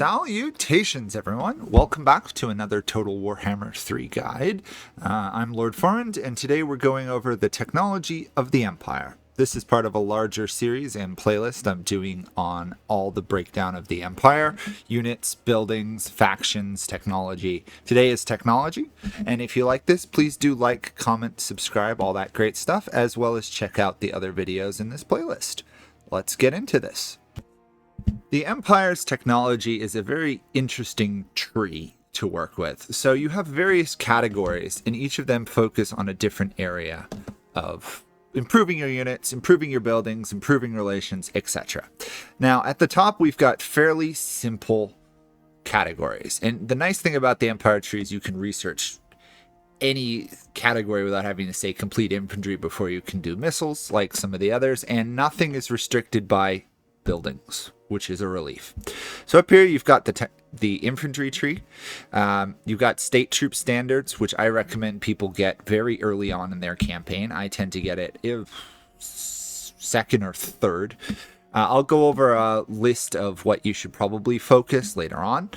Salutations, everyone. Welcome back to another Total Warhammer 3 guide. I'm Lord Farrand, and today we're going over the technology of the Empire. This is part of a larger series and playlist I'm doing on all the breakdown of the Empire, units, buildings, factions, technology. Today is technology, and if you like this, please do like, comment, subscribe, all that great stuff, as well as check out the other videos in this playlist. Let's get into this. The Empire's technology is a very interesting tree to work with. So you have various categories, and each of them focus on a different area of improving your units, improving your buildings, improving relations, etc. Now, at the top, we've got fairly simple categories. And the nice thing about the Empire tree is you can research any category without having to say complete infantry before you can do missiles, like some of the others, and nothing is restricted by buildings, which is a relief. So up here you've got the infantry tree. You've got state troop standards, which I recommend people get very early on in their campaign. I tend to get it second or third. I'll go over a list of what you should probably focus later on.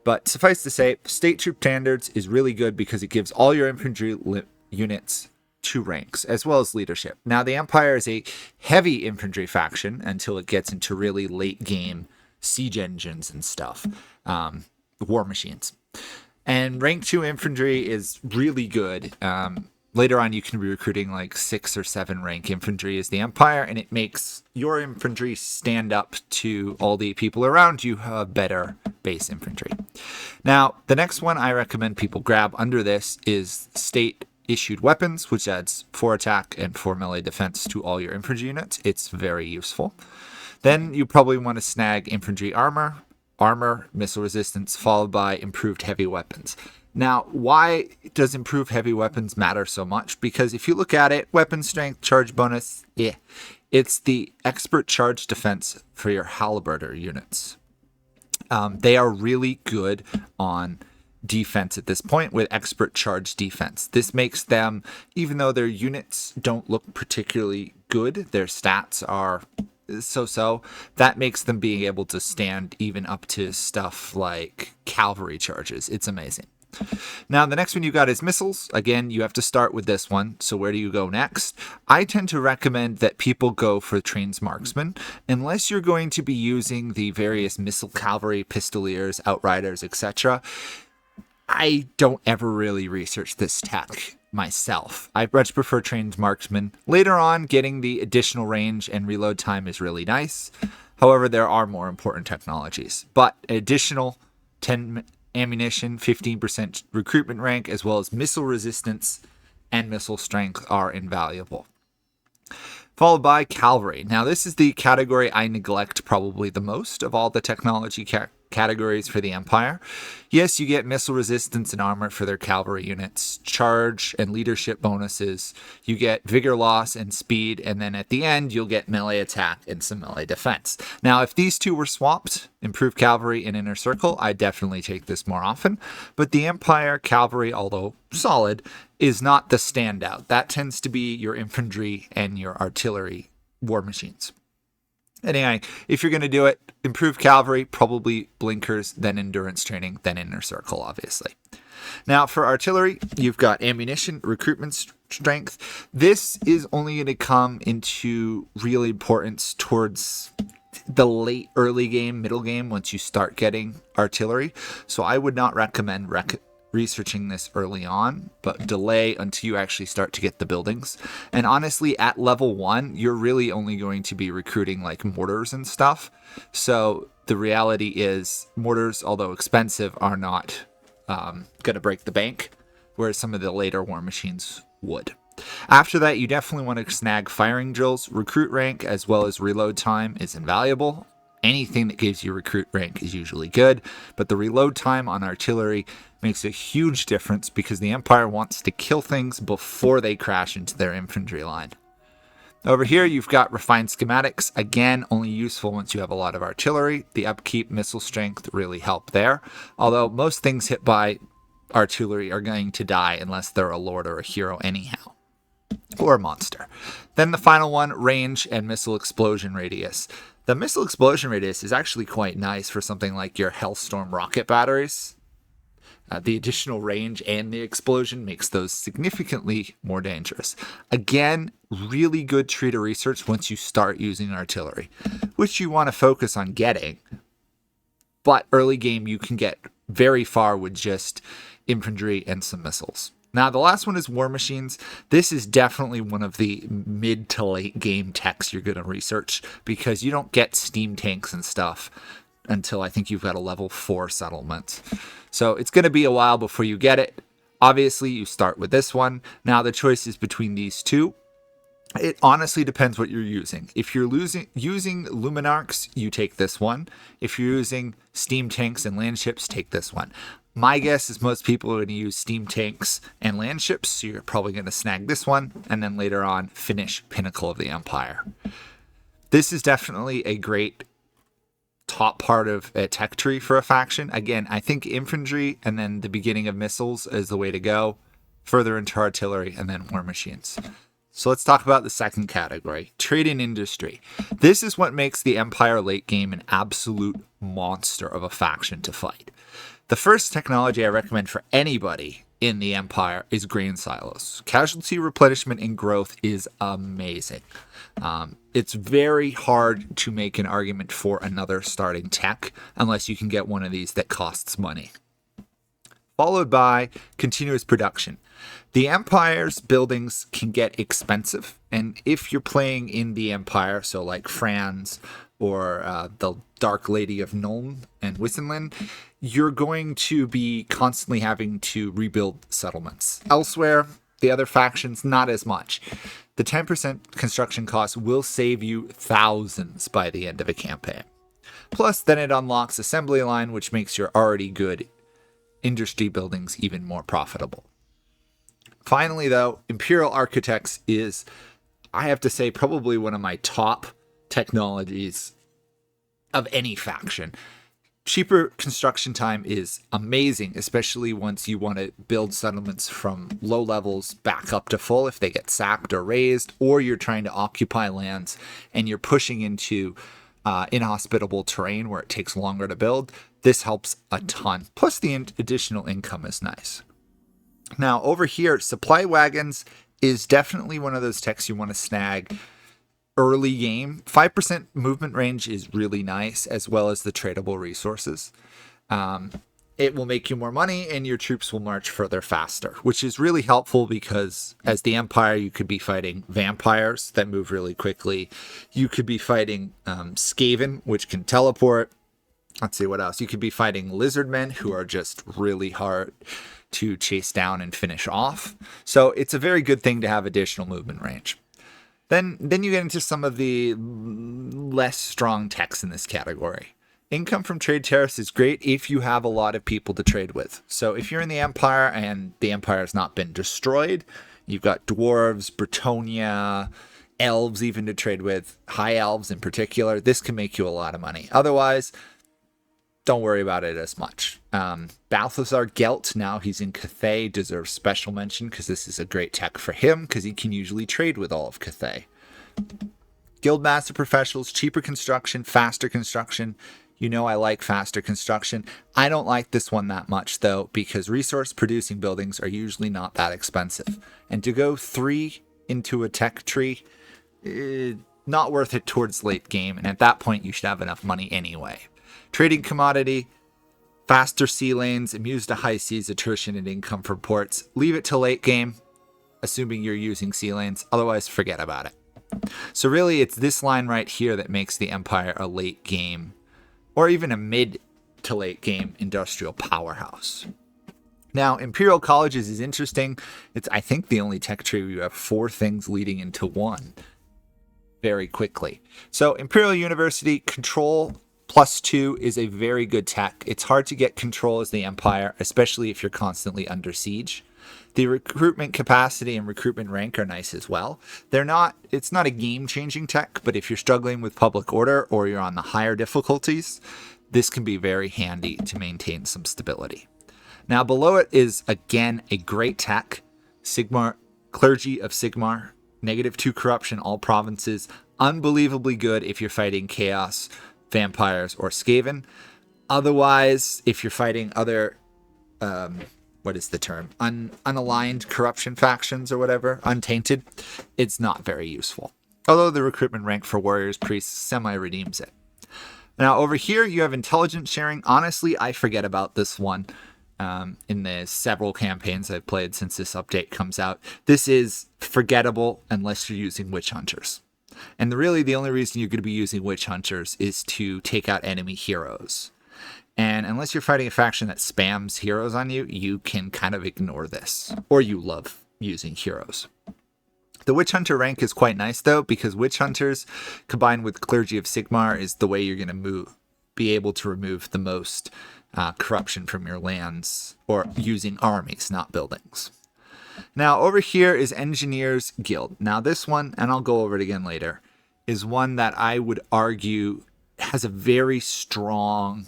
But suffice to say, state troop standards is really good because it gives all your infantry units 2 ranks, as well as leadership. Now, the Empire is a heavy infantry faction until it gets into really late game siege engines and stuff, war machines. And rank 2 infantry is really good. Later on, you can be recruiting like 6 or 7 rank infantry as the Empire, and it makes your infantry stand up to all the people around you who have better base infantry. Now, the next one I recommend people grab under this is state issued weapons, which adds 4 attack and 4 melee defense to all your infantry units. It's very useful. Then you probably want to snag infantry armor, missile resistance, followed by improved heavy weapons. Now, why does improved heavy weapons matter so much? Because if you look at it, weapon strength, charge bonus, it's the expert charge defense for your halberdier units. They are really good on defense at this point with expert charge defense. This makes them, even though their units don't look particularly good, their stats are so-so, that makes them being able to stand even up to stuff like cavalry charges. It's amazing. Now, the next one you got is missiles. Again, you have to start with this one. So where do you go next? I tend to recommend that people go for trained marksman, unless you're going to be using the various missile cavalry, pistoliers, outriders, etc. I don't ever really research this tech myself. I much prefer trained marksman. Later on, getting the additional range and reload time is really nice. However, there are more important technologies. But additional 10 ammunition, 15% recruitment rank, as well as missile resistance and missile strength are invaluable. Followed by cavalry. Now, this is the category I neglect probably the most of all the technology categories for the Empire. Yes, you get missile resistance and armor for their cavalry units, charge and leadership bonuses. You get vigor loss and speed, and then at the end, you'll get melee attack and some melee defense. Now, if these two were swapped, improved cavalry and inner circle, I definitely take this more often. But the Empire cavalry, although solid, is not the standout. That tends to be your infantry and your artillery war machines. Anyway, if you're going to do it, improve cavalry, probably blinkers, then endurance training, then inner circle, obviously. Now, for artillery, you've got ammunition, recruitment strength. This is only going to come into real importance towards the late early game, middle game, once you start getting artillery. So I would not recommend researching this early on, but delay until you actually start to get the buildings. And honestly, at level 1, you're really only going to be recruiting like mortars and stuff. So the reality is mortars, although expensive, are not going to break the bank, whereas some of the later war machines would. After that, you definitely want to snag firing drills. Recruit rank as well as reload time is invaluable. Anything that gives you recruit rank is usually good, but the reload time on artillery makes a huge difference because the Empire wants to kill things before they crash into their infantry line. Over here, you've got refined schematics. Again, only useful once you have a lot of artillery. The upkeep, missile strength really help there, although most things hit by artillery are going to die unless they're a lord or a hero anyhow, or a monster. Then the final one, range and missile explosion radius. The missile explosion radius is actually quite nice for something like your Hellstorm rocket batteries. The additional range and the explosion makes those significantly more dangerous. Again, really good tree to research once you start using artillery, which you want to focus on getting. But early game, you can get very far with just infantry and some missiles. Now, the last one is war machines. This is definitely one of the mid to late game techs you're going to research because you don't get steam tanks and stuff until I think you've got a level 4 settlement. So it's going to be a while before you get it. Obviously, you start with this one. Now, the choice is between these two. It honestly depends what you're using. If you're using Luminarcs, you take this one. If you're using steam tanks and land ships, take this one. My guess is most people are going to use steam tanks and land ships, so you're probably going to snag this one, and then later on, finish Pinnacle of the Empire. This is definitely a great top part of a tech tree for a faction. Again, I think infantry and then the beginning of missiles is the way to go. Further into artillery and then war machines. So let's talk about the second category, trade and industry. This is what makes the Empire late game an absolute monster of a faction to fight. The first technology I recommend for anybody in the Empire is grain silos. Casualty replenishment and growth is amazing. It's very hard to make an argument for another starting tech unless you can get one of these that costs money. Followed by continuous production. The Empire's buildings can get expensive, and if you're playing in the Empire, so like France or the Dark Lady of Nuln and Wissenland, you're going to be constantly having to rebuild settlements. Elsewhere, the other factions, not as much. The 10% construction cost will save you thousands by the end of a campaign. Plus, then it unlocks assembly line, which makes your already good industry buildings even more profitable. Finally, though, Imperial Architects is, I have to say, probably one of my top technologies of any faction. Cheaper construction time is amazing, especially once you want to build settlements from low levels back up to full if they get sacked or razed, or you're trying to occupy lands and you're pushing into inhospitable terrain where it takes longer to build. This helps a ton. Plus, the additional income is nice. Now, over here, supply wagons is definitely one of those techs you want to snag early game. 5% movement range is really nice, as well as the tradable resources. It will make you more money, and your troops will march further faster, which is really helpful because as the Empire, you could be fighting vampires that move really quickly. You could be fighting Skaven, which can teleport. Let's see what else. You could be fighting lizardmen, who are just really hard to chase down and finish off. So it's a very good thing to have additional movement range. Then you get into some of the less strong techs in this category. Income from trade tariffs is great if you have a lot of people to trade with. So if you're in the Empire and the Empire has not been destroyed, you've got dwarves, Bretonia, elves even to trade with, high elves in particular, this can make you a lot of money. Otherwise, don't worry about it as much. Balthazar Gelt, now he's in Cathay, deserves special mention because this is a great tech for him because he can usually trade with all of Cathay. Guildmaster Professionals, cheaper construction, faster construction. You know I like faster construction. I don't like this one that much, though, because resource producing buildings are usually not that expensive. And to go 3 into a tech tree, not worth it towards late game. And at that point, you should have enough money anyway. Trading commodity, faster sea lanes, immune to high seas, attrition, and income from ports. Leave it till late game, assuming you're using sea lanes. Otherwise, forget about it. So really, it's this line right here that makes the Empire a late game, or even a mid to late game industrial powerhouse. Now, Imperial Colleges is interesting. It's, I think, the only tech tree where you have 4 things leading into one very quickly. So Imperial University, control +2 is a very good tech. It's hard to get control as the Empire, especially if you're constantly under siege. The recruitment capacity and recruitment rank are nice as well. It's not a game-changing tech, but if you're struggling with public order or you're on the higher difficulties, this can be very handy to maintain some stability. Now, below it is, again, a great tech. Sigmar, Clergy of Sigmar, -2 corruption, all provinces. Unbelievably good if you're fighting Chaos, Vampires, or Skaven. Otherwise, if you're fighting other, what is the term? Unaligned corruption factions or whatever, untainted, it's not very useful. Although the recruitment rank for warriors, priests semi-redeems it. Now, over here, you have intelligence sharing. Honestly, I forget about this one in the several campaigns I've played since this update comes out. This is forgettable unless you're using witch hunters. And really, the only reason you're going to be using witch hunters is to take out enemy heroes. And unless you're fighting a faction that spams heroes on you, you can kind of ignore this. Or you love using heroes. The Witch Hunter rank is quite nice, though, because Witch Hunters combined with Clergy of Sigmar is the way you're going to be able to remove the most corruption from your lands, or using armies, not buildings. Now, over here is Engineers Guild. Now, this one, and I'll go over it again later, is one that I would argue has a very strong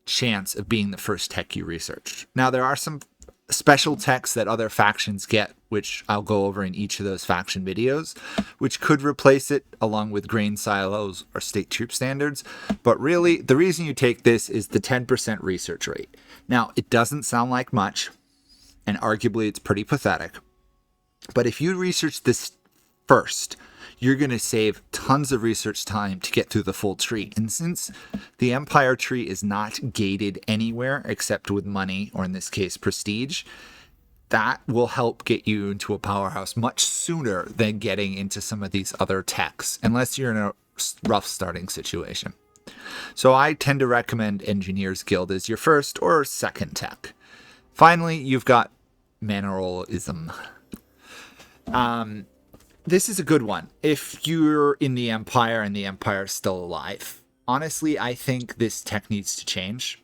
chance of being the first tech you research. Now, there are some special techs that other factions get, which I'll go over in each of those faction videos, which could replace it along with grain silos or state troop standards. But really, the reason you take this is the 10% research rate. Now, it doesn't sound like much, and arguably it's pretty pathetic. But if you research this first, you're going to save tons of research time to get through the full tree. And since the Empire tree is not gated anywhere except with money, or in this case, prestige, that will help get you into a powerhouse much sooner than getting into some of these other techs, unless you're in a rough starting situation. So I tend to recommend Engineers Guild as your first or second tech. Finally, you've got Mineralism. This is a good one. If you're in the Empire and the Empire is still alive, honestly, I think this tech needs to change.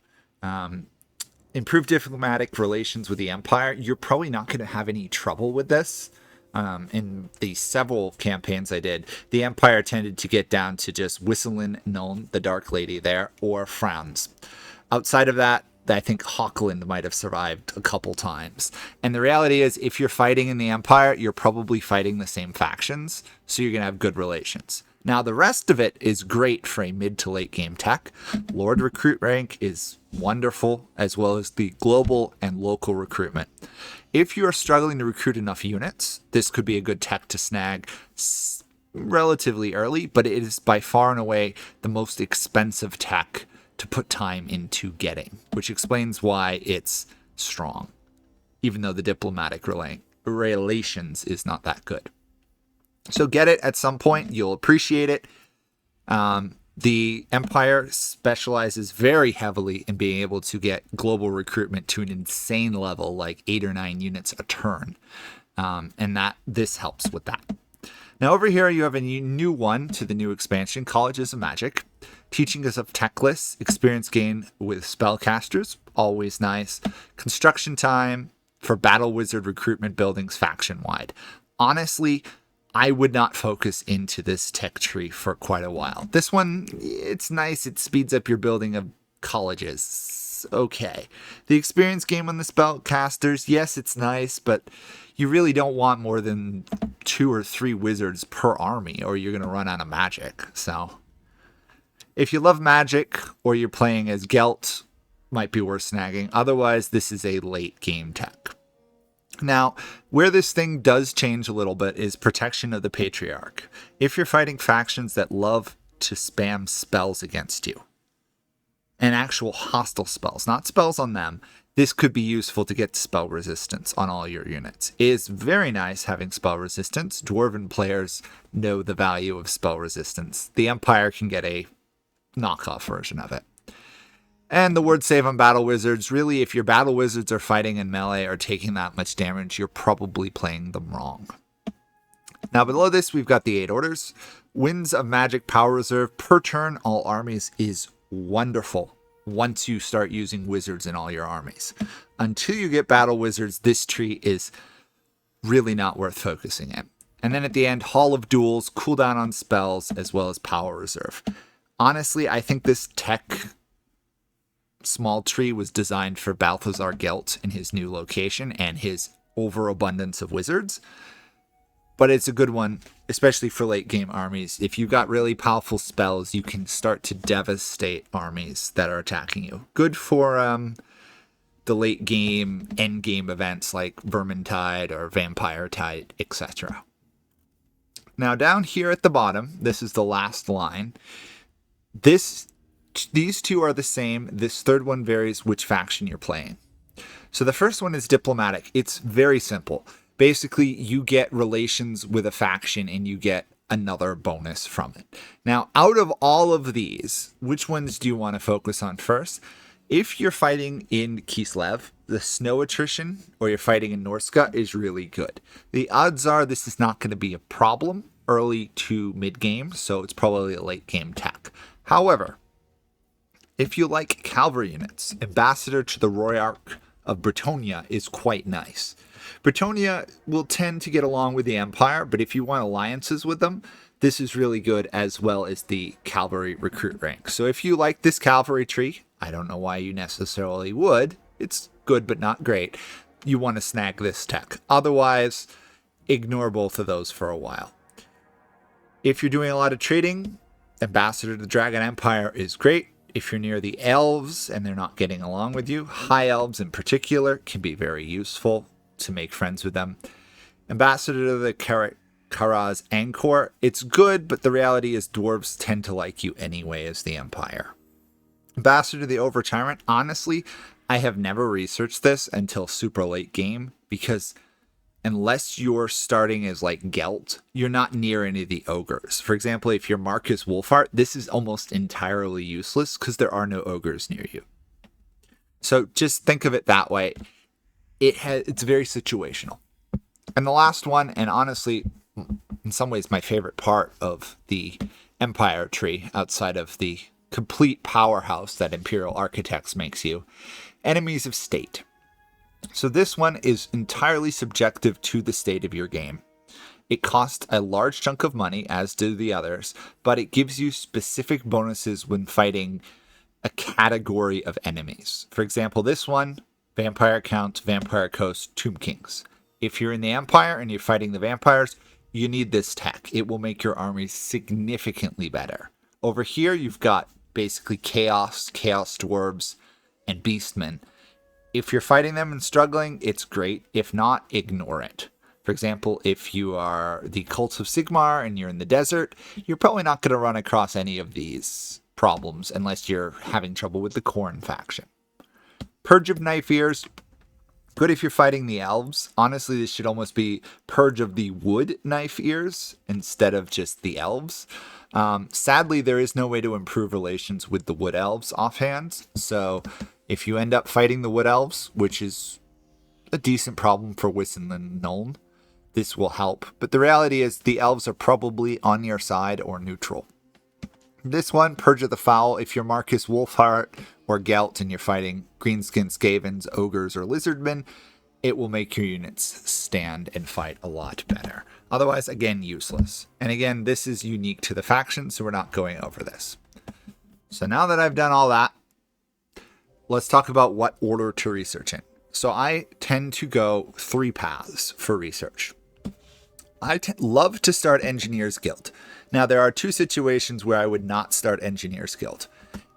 Improve diplomatic relations with the Empire. You're probably not going to have any trouble with this. In the several campaigns I did, the Empire tended to get down to just Whistling Nuln, the Dark Lady there, or Frowns. Outside of that, I think Hochland might have survived a couple times. And the reality is, if you're fighting in the Empire, you're probably fighting the same factions, so you're going to have good relations. Now, the rest of it is great for a mid to late game tech. Lord Recruit rank is wonderful, as well as the global and local recruitment. If you are struggling to recruit enough units, this could be a good tech to snag relatively early, but it is by far and away the most expensive tech to put time into getting, which explains why it's strong, even though the diplomatic relations is not that good. So get it at some point. You'll appreciate it. The Empire specializes very heavily in being able to get global recruitment to an insane level, like 8 or 9 units a turn. And this helps with that. Now over here, you have a new one to the new expansion, Colleges of Magic. Teaching us of tech lists, experience gain with spellcasters, always nice. Construction time for Battle Wizard recruitment buildings faction-wide. Honestly, I would not focus into this tech tree for quite a while. This one, it's nice. It speeds up your building of colleges. Okay. The experience game on the spellcasters, yes, it's nice, but you really don't want more than 2 or 3 wizards per army, or you're going to run out of magic. So if you love magic or you're playing as Gelt, might be worth snagging. Otherwise, this is a late game tech. Now, where this thing does change a little bit is protection of the Patriarch. If you're fighting factions that love to spam spells against you, and actual hostile spells, not spells on them, this could be useful to get spell resistance on all your units. It is very nice having spell resistance. Dwarven players know the value of spell resistance. The Empire can get a knockoff version of it. And the word save on Battle Wizards, really, if your Battle Wizards are fighting in melee or taking that much damage, you're probably playing them wrong. Now below this, we've got the 8 orders. Winds of Magic Power Reserve per turn, all armies is wonderful once you start using wizards in all your armies. Until you get Battle Wizards, this tree is really not worth focusing in. And then at the end, Hall of Duels, cooldown on spells, as well as Power Reserve. Honestly, I think this tech small tree was designed for Balthazar Gelt in his new location and his overabundance of wizards. but it's a good one, especially for late game armies. If you've got really powerful spells, you can start to devastate armies that are attacking you. Good for the late game, end game events like Vermintide or Vampire Tide, etc. Now down here at the bottom, this is the last line. These two are the same. This third one varies which faction you're playing. So the first one is diplomatic. It's very simple. Basically, you get relations with a faction and you get another bonus from it. Now, out of all of these, which ones do you want to focus on first? If you're fighting in Kislev, the snow attrition, or you're fighting in Norska, is really good. The odds are this is not going to be a problem early to mid-game, so it's probably a late-game tech. However, if you like cavalry units, Ambassador to the Royarch of Bretonnia is quite nice. Bretonnia will tend to get along with the Empire, but if you want alliances with them, this is really good, as well as the cavalry recruit rank. So if you like this cavalry tree, I don't know why you necessarily would. It's good, but not great. You want to snag this tech. Otherwise, ignore both of those for a while. If you're doing a lot of trading, Ambassador to the Dragon Empire is great. If you're near the elves and they're not getting along with you, high elves in particular can be very useful to make friends with them. Ambassador to the Karaz Angkor, it's good, but the reality is dwarves tend to like you anyway as the Empire. Ambassador to the Over Tyrant, honestly, I have never researched this until super late game, because unless you're starting as like Gelt, you're not near any of the ogres. For example, if you're Marcus Wolfhart, this is almost entirely useless because there are no ogres near you. So just think of it that way. It's very situational. And the last one, and honestly, in some ways my favorite part of the Empire tree, outside of the complete powerhouse that Imperial Architects makes you, enemies of state. So this one is entirely subjective to the state of your game. It costs a large chunk of money, as do the others, but it gives you specific bonuses when fighting a category of enemies. For example, this one, Vampire Count, Vampire Coast, Tomb Kings. If you're in the Empire and you're fighting the vampires, you need this tech. It will make your army significantly better. Over here, you've got basically Chaos, Chaos Dwarves, and Beastmen. If you're fighting them and struggling, it's great. If not, ignore it. For example, if you are the Cults of Sigmar and you're in the desert, you're probably not going to run across any of these problems unless you're having trouble with the Khorne faction. Purge of Knife Ears, good if you're fighting the elves. Honestly, this should almost be Purge of the Wood Knife Ears instead of just the elves. Sadly, there is no way to improve relations with the Wood Elves offhand. So if you end up fighting the Wood Elves, which is a decent problem for Wissenland and Nuln, this will help. But the reality is the elves are probably on your side or neutral. This one, Purge of the Foul, if you're Marcus Wolfhart or Gelt and you're fighting Greenskin Skavens, Ogres, or Lizardmen, it will make your units stand and fight a lot better. Otherwise, again, useless. And again, this is unique to the faction, so we're not going over this. So now that I've done all that, let's talk about what order to research in. So I tend to go 3 paths for research. I love to start Engineers Guild. Now, there are 2 situations where I would not start Engineers Guild.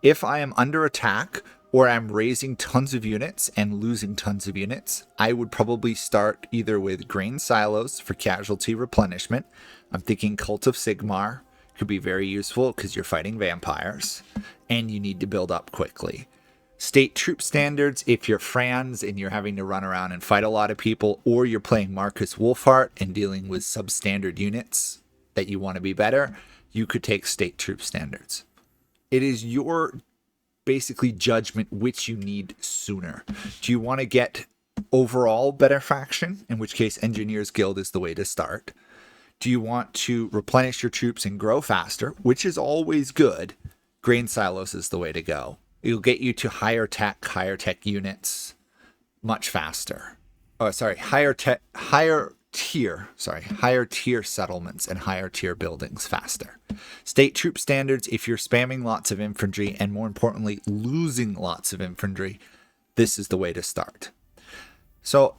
If I am under attack, or I'm raising tons of units and losing tons of units, I would probably start either with Grain Silos for casualty replenishment. I'm thinking Cult of Sigmar could be very useful because you're fighting vampires, and you need to build up quickly. State Troop Standards, if you're Franz and you're having to run around and fight a lot of people, or you're playing Marcus Wolfhart and dealing with substandard units that you want to be better, you could take State Troop Standards. It is your basically judgment which you need sooner. Do you want to get overall better faction, in which case Engineers Guild is the way to start? Do you want to replenish your troops and grow faster, which is always good? Grain Silos is the way to go. It'll get you to higher tech units much faster. Higher tier settlements and higher tier buildings faster. State Troop Standards, if you're spamming lots of infantry and more importantly, losing lots of infantry, this is the way to start. So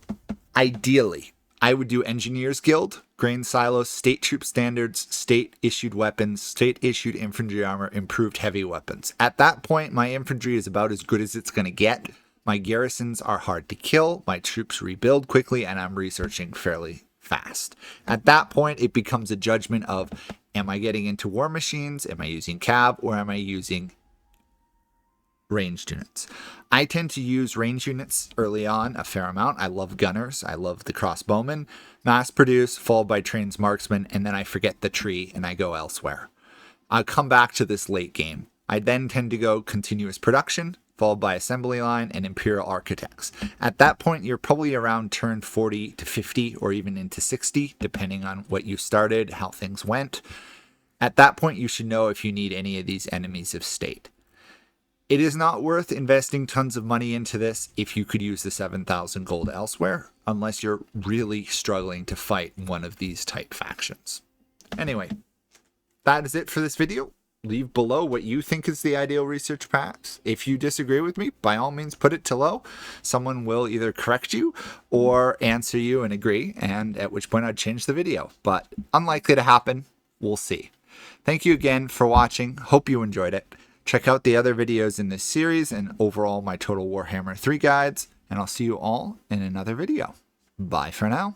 ideally, I would do Engineers Guild, Grain Silos, State Troop Standards, State-issued weapons, State-issued infantry armor, improved heavy weapons. At that point, my infantry is about as good as it's going to get. My garrisons are hard to kill, my troops rebuild quickly, and I'm researching fairly fast. At that point, it becomes a judgment of, am I getting into war machines, am I using cav, or am I using ranged units? I tend to use ranged units early on a fair amount. I love gunners. I love the crossbowmen. Mass produce, followed by trains marksmen, and then I forget the tree and I go elsewhere. I'll come back to this late game. I then tend to go continuous production, followed by assembly line and imperial architects. At that point, you're probably around turn 40 to 50 or even into 60, depending on what you started, how things went. At that point, you should know if you need any of these enemies of state. It is not worth investing tons of money into this if you could use the 7,000 gold elsewhere, unless you're really struggling to fight one of these type factions. Anyway, that is it for this video. Leave below what you think is the ideal research path. If you disagree with me, by all means put it to low. Someone will either correct you or answer you and agree, and at which point I'd change the video. But unlikely to happen. We'll see. Thank you again for watching. Hope you enjoyed it. Check out the other videos in this series and overall my Total Warhammer 3 guides, and I'll see you all in another video. Bye for now.